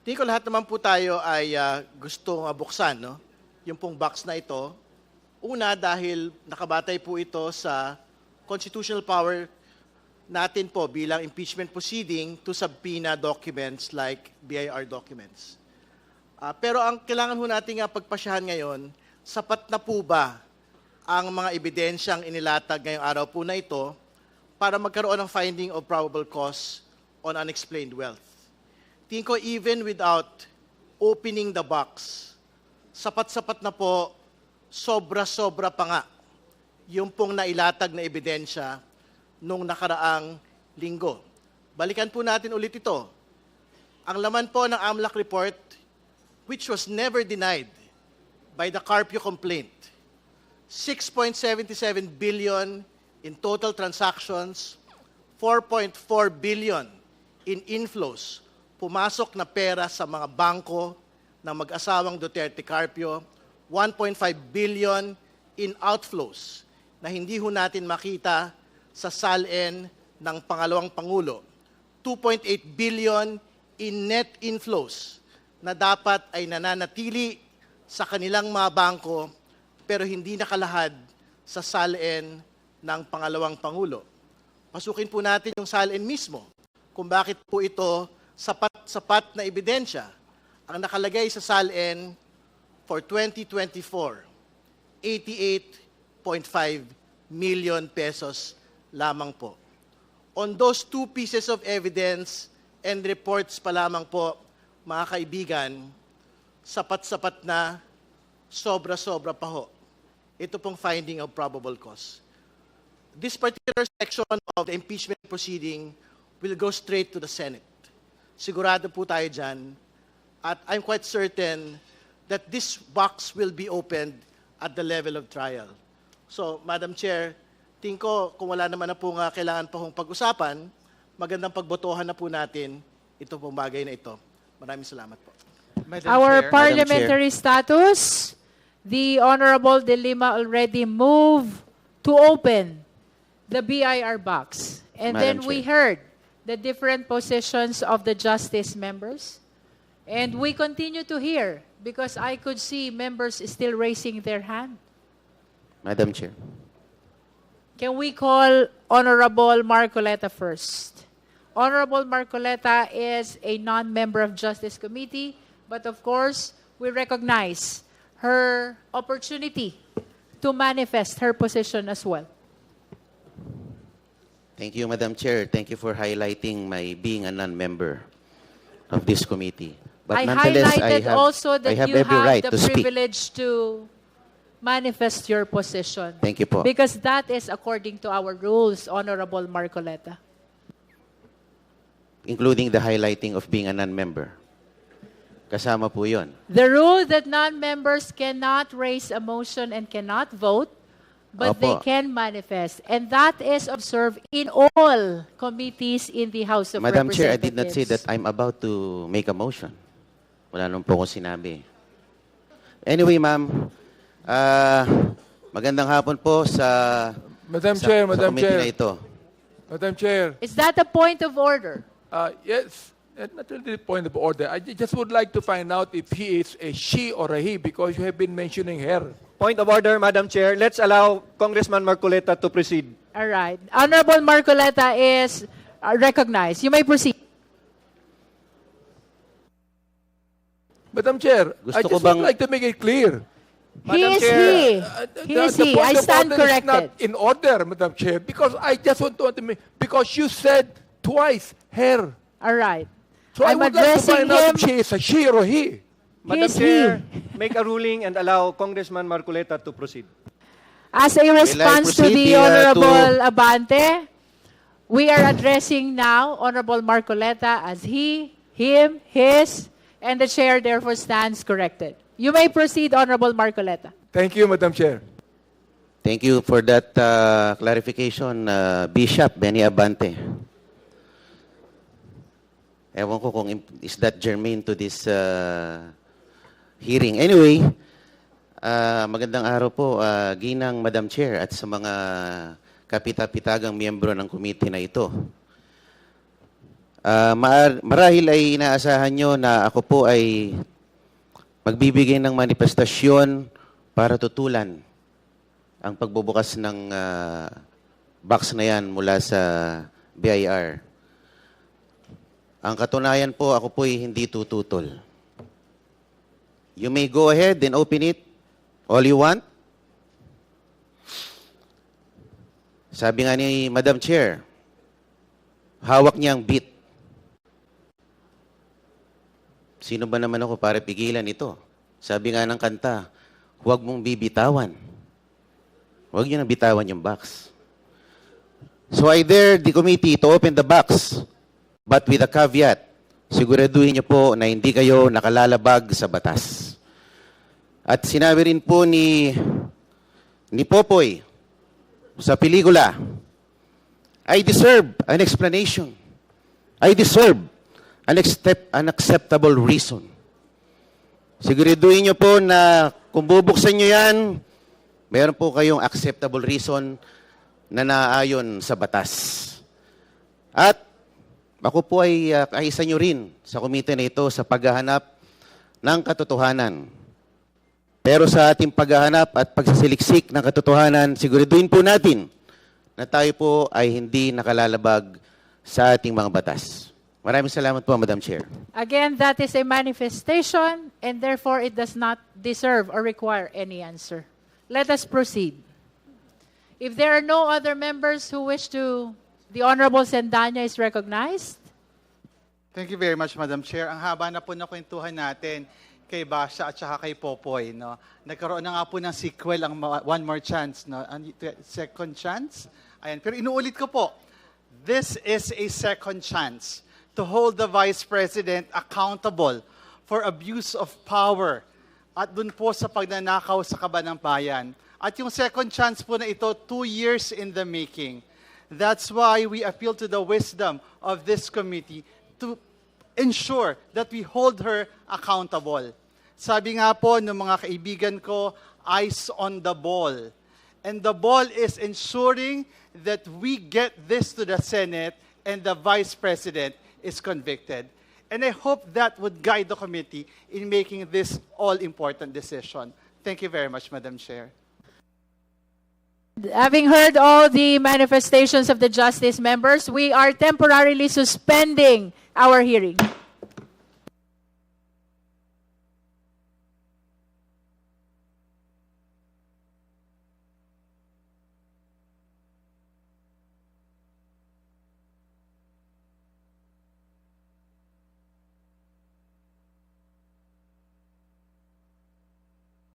Tingin ko lahat naman po tayo ay gustong buksan, no? Yung pong box na ito. Una, dahil nakabatay po ito sa constitutional power natin po bilang impeachment proceeding to subpoena documents like BIR documents. Pero ang kailangan ho natin pagpasyahan ngayon, sapat na po ba ang mga ebidensyang inilatag ngayong araw po na ito para magkaroon ng finding of probable cause on unexplained wealth? Tingin ko even without opening the box, sapat-sapat na po, sobra-sobra pa nga yung pong nailatag na ebidensya nung nakaraang linggo. Balikan po natin ulit ito. Ang laman po ng AMLAC report, which was never denied by the Carpio complaint, 6.77 billion in total transactions, 4.4 billion in inflows, pumasok na pera sa mga bangko ng mag-asawang Duterte Carpio, 1.5 billion in outflows na hindi ho natin makita sa SALN ng pangalawang Pangulo, 2.8 billion in net inflows na dapat ay nananatili sa kanilang mga bangko pero hindi nakalahad sa SALN ng pangalawang Pangulo. Pasukin po natin yung SALN mismo kung bakit po ito sapat na ebidensya. Ang nakalagay sa SALN for 2024, 88.5 million pesos lamang po. On those two pieces of evidence and reports pa lamang po, mga kaibigan, sapat-sapat na, sobra-sobra pa ho. Ito pong finding of probable cause. This particular section of the impeachment proceeding will go straight to the Senate. Sigurado po tayo dyan. At I'm quite certain that this box will be opened at the level of trial. So, Madam Chair, tingin ko kung wala naman na po kailangan pa hong pag-usapan, magandang pagbotohan na po natin ito pong bagay na ito. Maraming salamat po. Our parliamentary status, the Honorable De Lima already moved to open the BIR box. And then we heard the different positions of the justice members. And we continue to hear because I could see members still raising their hand. Madam Chair. Can we call Honorable Marcoleta first? Honorable Marcoleta is a non-member of Justice Committee, but of course, we recognize her opportunity to manifest her position as well. Thank you, Madam Chair. Thank you for highlighting my being a non-member of this committee. But I nonetheless, highlighted also that I have you every have right the to speak. privilege to manifest your position. Thank you po. Because that is according to our rules, Honorable Marcoleta. Including the highlighting of being a non-member. Kasama po yun. The rule that non-members cannot raise a motion and cannot vote, but they Opo. can manifest. And that is observed in all committees in the House of Madam Representatives. Chair, I did not say that I'm about to make a motion. Wala nung po ko sinabi. Anyway, ma'am, magandang hapon po sa Madam Chair, sa Madam committee Chair. na ito. Madam Chair, Is that a point of order? yes, not really the point of order. I just would like to find out if he is a she or a he because you have been mentioning her. Point of order, Madam Chair. Let's allow Congressman Marcoleta to proceed. All right. Honorable Marcoleta is recognized. You may proceed. Madam Chair, Gusto I ko just bang- would like to make it clear. He is Chair, he. He is The he. point I of stand order is not corrected. in order, Madam Chair, because I just want to make, because you said twice her. All right. So I I'm would like to addressing find out him. if she is a she or a he. Madam is Chair, make a ruling and allow Congressman Marcoleta to proceed. As a response to proceed the Honorable to- Abante, we are addressing now Honorable Marcoleta as he, him, his, and the chair therefore stands corrected. You may proceed, Honorable Marcoleta. Thank you, Madam Chair. Thank you for that clarification, Bishop Benny Abante. Ewan ko kung is that germane to this hearing. Anyway, magandang araw po, ginang Madam Chair at sa mga kapita-pitagang miyembro ng committee na ito. Marahil ay inaasahan nyo na ako po ay magbibigay ng manifestasyon para tutulan ang pagbubukas ng box na yan mula sa BIR. Ang katunayan po, ako po ay hindi tututol. You may go ahead and open it all you want. Sabi nga ni Madam Chair, hawak niya ang beat. Sino ba naman ako para pigilan ito? Sabi nga ng kanta, huwag mong bibitawan. Huwag niyo nang bitawan yung box. So I dare the committee to open the box, but with a caveat, siguraduhin niyo po na hindi kayo nakalalabag sa batas. At sinabi rin po ni Popoy sa pelikula, I deserve an explanation. I deserve an acceptable reason. Siguraduhin niyo po na kung bubuksan niyo yan, mayroon po kayong acceptable reason na naayon sa batas. At ako po ay kaisa niyo rin sa komite na ito sa paghahanap ng katotohanan. Pero sa ating paghahanap at pagsasiliksik ng katotohanan, siguraduhin po natin na tayo po ay hindi nakalalabag sa ating mga batas. Maraming salamat po, Madam Chair. Again, that is a manifestation and therefore it does not deserve or require any answer. Let us proceed. If there are no other members who wish to, the Honorable Sendanya is recognized. Thank you very much, Madam Chair. Ang haba na po na kwentuhan natin kay Basha at saka kay Popoy. No? Nagkaroon na nga po ng sequel ang One More Chance. No? Second chance. Ayan. Pero inuulit ko po, this is a second chance to hold the Vice President accountable for abuse of power at dun po sa pagnanakaw sa kaban ng bayan. At yung second chance po na ito, 2 years in the making. That's why we appeal to the wisdom of this committee to ensure that we hold her accountable. Sabi nga po ng mga kaibigan ko, eyes on the ball. And the ball is ensuring that we get this to the Senate and the Vice President is convicted. And I hope that would guide the committee in making this all-important decision. Thank you very much, Madam Chair. Having heard all the manifestations of the justice members, we are temporarily suspending our hearing.